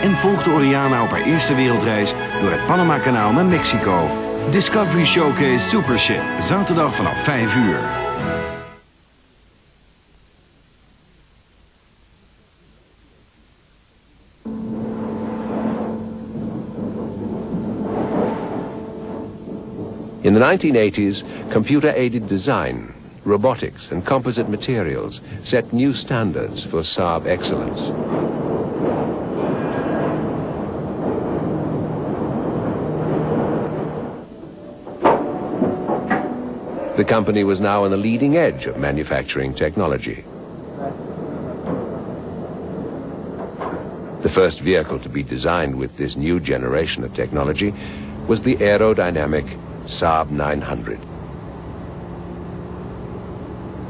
en volgde Oriana op haar eerste wereldreis door het Panama-kanaal naar Mexico. Discovery Showcase Supership, zaterdag vanaf 5 uur. In the 1980s, computer-aided design, robotics and composite materials set new standards for Saab excellence. The company was now on the leading edge of manufacturing technology. The first vehicle to be designed with this new generation of technology was the aerodynamic Saab 900.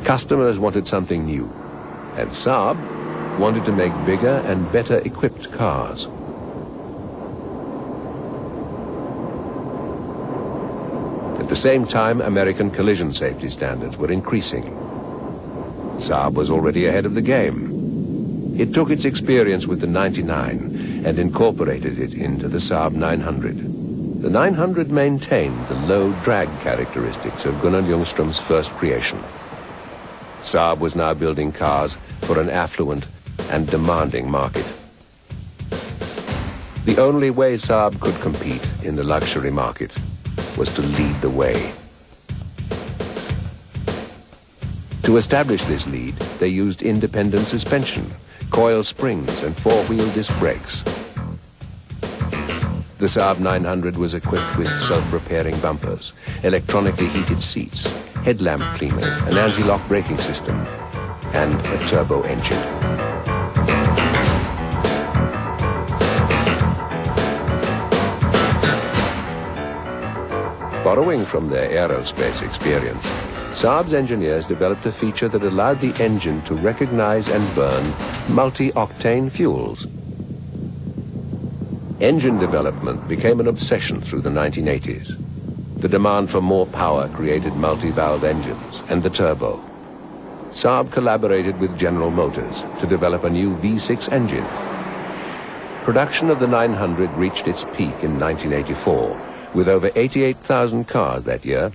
Customers wanted something new, and Saab wanted to make bigger and better equipped cars. At the same time, American collision safety standards were increasing. Saab was already ahead of the game. It took its experience with the 99 and incorporated it into the Saab 900. The 900 maintained the low drag characteristics of Gunnar Ljungström's first creation. Saab was now building cars for an affluent and demanding market. The only way Saab could compete in the luxury market was to lead the way. To establish this lead, they used independent suspension, coil springs and four-wheel disc brakes. The Saab 900 was equipped with self-repairing bumpers, electronically heated seats, headlamp cleaners, an anti-lock braking system, and a turbo engine. Borrowing from their aerospace experience, Saab's engineers developed a feature that allowed the engine to recognize and burn multi-octane fuels. Engine development became an obsession through the 1980s. The demand for more power created multi-valve engines and the turbo. Saab collaborated with General Motors to develop a new V6 engine. Production of the 900 reached its peak in 1984, with over 88,000 cars that year.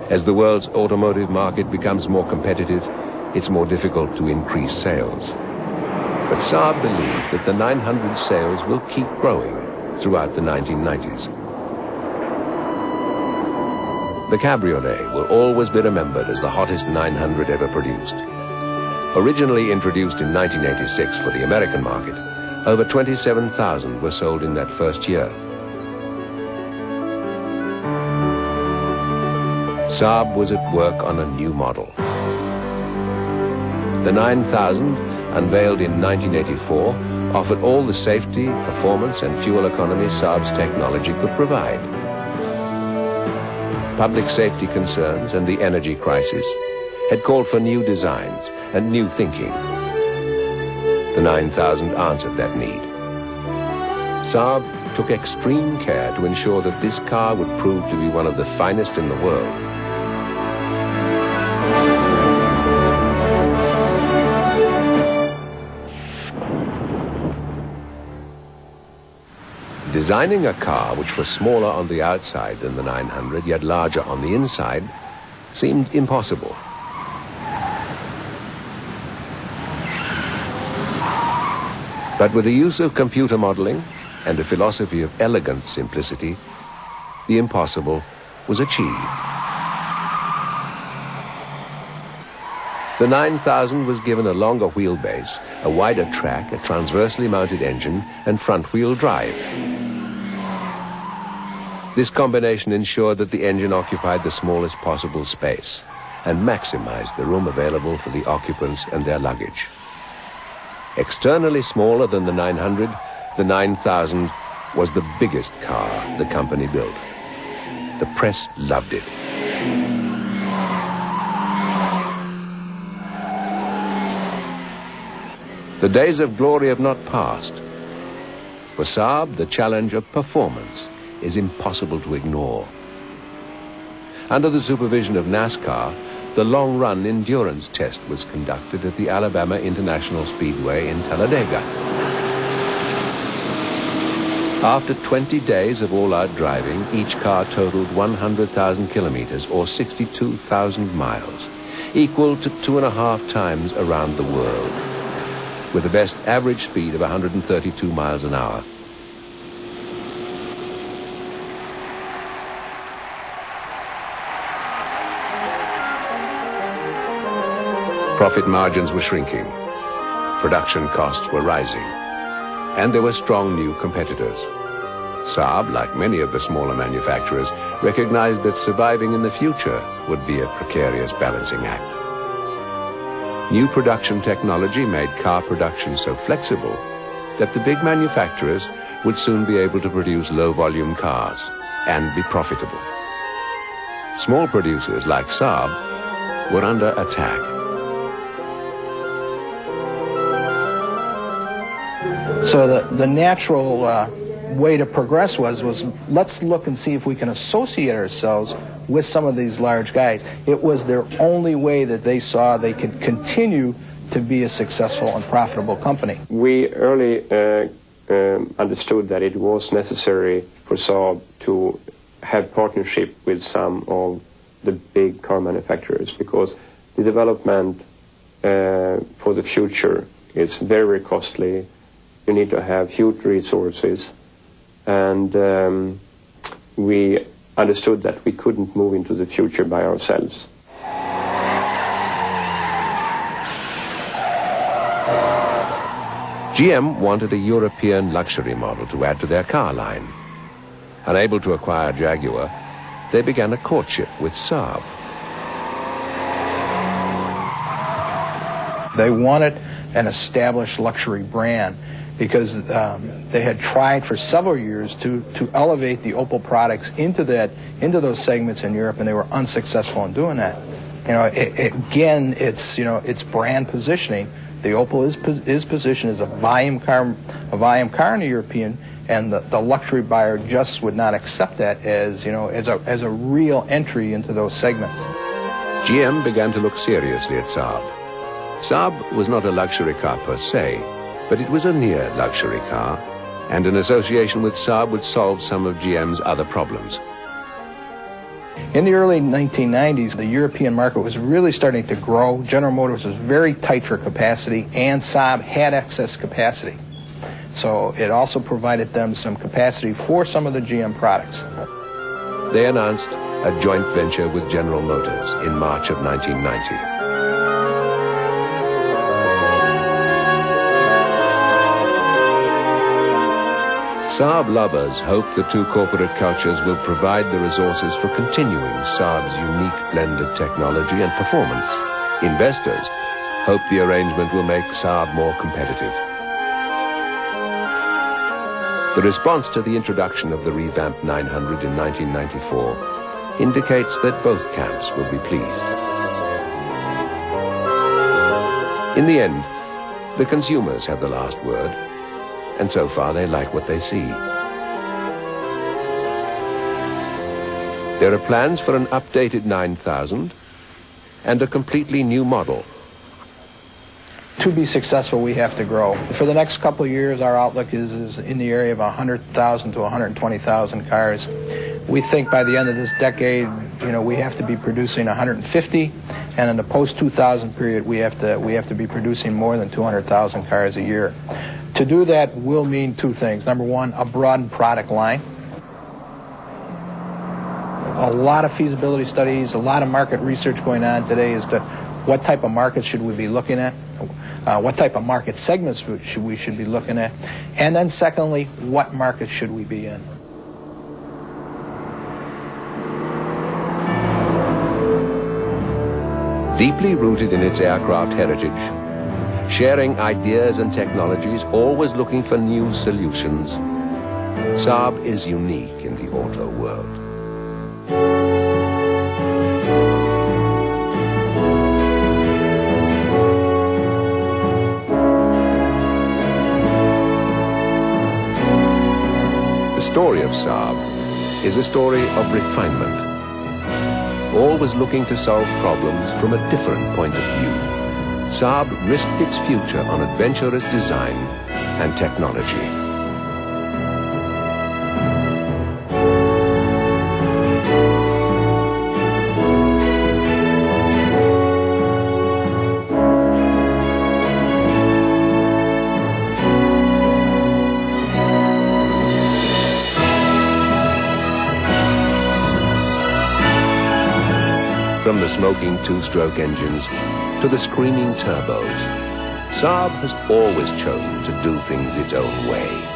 As the world's automotive market becomes more competitive, it's more difficult to increase sales. But Saab believes that the 900 sales will keep growing throughout the 1990s. The Cabriolet will always be remembered as the hottest 900 ever produced. Originally introduced in 1986 for the American market, over 27,000 were sold in that first year. Saab was at work on a new model. The 9000, unveiled in 1984, offered all the safety, performance and fuel economy Saab's technology could provide. Public safety concerns and the energy crisis had called for new designs and new thinking. The 9000 answered that need. Saab took extreme care to ensure that this car would prove to be one of the finest in the world. Designing a car which was smaller on the outside than the 900, yet larger on the inside, seemed impossible. But with the use of computer modeling and a philosophy of elegant simplicity, the impossible was achieved. The 9000 was given a longer wheelbase, a wider track, a transversely mounted engine, and front-wheel drive. This combination ensured that the engine occupied the smallest possible space and maximized the room available for the occupants and their luggage. Externally smaller than the 900, the 9000 was the biggest car the company built. The press loved it. The days of glory have not passed. For Saab, the challenge of performance is impossible to ignore. Under the supervision of NASCAR, the long-run endurance test was conducted at the Alabama International Speedway in Talladega. After 20 days of all-out driving, each car totaled 100,000 kilometers, or 62,000 miles, equal to 2.5 times around the world, with the best average speed of 132 miles an hour. Profit margins were shrinking, production costs were rising, and there were strong new competitors. Saab, like many of the smaller manufacturers, recognized that surviving in the future would be a precarious balancing act. New production technology made car production so flexible that the big manufacturers would soon be able to produce low-volume cars and be profitable. Small producers like Saab were under attack. So the natural way to progress was let's look and see if we can associate ourselves with some of these large guys. It was their only way that they saw they could continue to be a successful and profitable company. We early understood that it was necessary for Saab to have partnership with some of the big car manufacturers, because the development for the future is very, very costly. You need to have huge resources, and we understood that we couldn't move into the future by ourselves. GM wanted a European luxury model to add to their car line. Unable to acquire Jaguar, they began a courtship with Saab. They wanted an established luxury brand, because they had tried for several years to elevate the Opel products into those segments in Europe, and they were unsuccessful in doing that. Again, it's brand positioning. The Opel is positioned as a volume car in the European, and the luxury buyer just would not accept that as a real entry into those segments. GM began to look seriously at Saab. Saab was not a luxury car per se, but it was a near luxury car, and an association with Saab would solve some of GM's other problems. In the early 1990s, the European market was really starting to grow. General Motors was very tight for capacity, and Saab had excess capacity. So it also provided them some capacity for some of the GM products. They announced a joint venture with General Motors in March of 1990. Saab lovers hope the two corporate cultures will provide the resources for continuing Saab's unique blend of technology and performance. Investors hope the arrangement will make Saab more competitive. The response to the introduction of the revamped 900 in 1994 indicates that both camps will be pleased. In the end, the consumers have the last word, and so far they like what they see. There are plans for an updated 9000 and a completely new model. To be successful, we have to grow. For the next couple of years, our outlook is in the area of 100,000 to 120,000 cars. We think by the end of this decade, we have to be producing 150, and in the post-2000 period, we have to be producing more than 200,000 cars a year. To do that will mean two things. Number one, a broadened product line. A lot of feasibility studies, a lot of market research going on today as to what type of markets should we be looking at, what type of market segments we should be looking at, and then secondly, what markets should we be in. Deeply rooted in its aircraft heritage, sharing ideas and technologies, always looking for new solutions, Saab is unique in the auto world. The story of Saab is a story of refinement, always looking to solve problems from a different point of view. Saab risked its future on adventurous design and technology. From the smoking two-stroke engines to the screaming turbos, Saab has always chosen to do things its own way.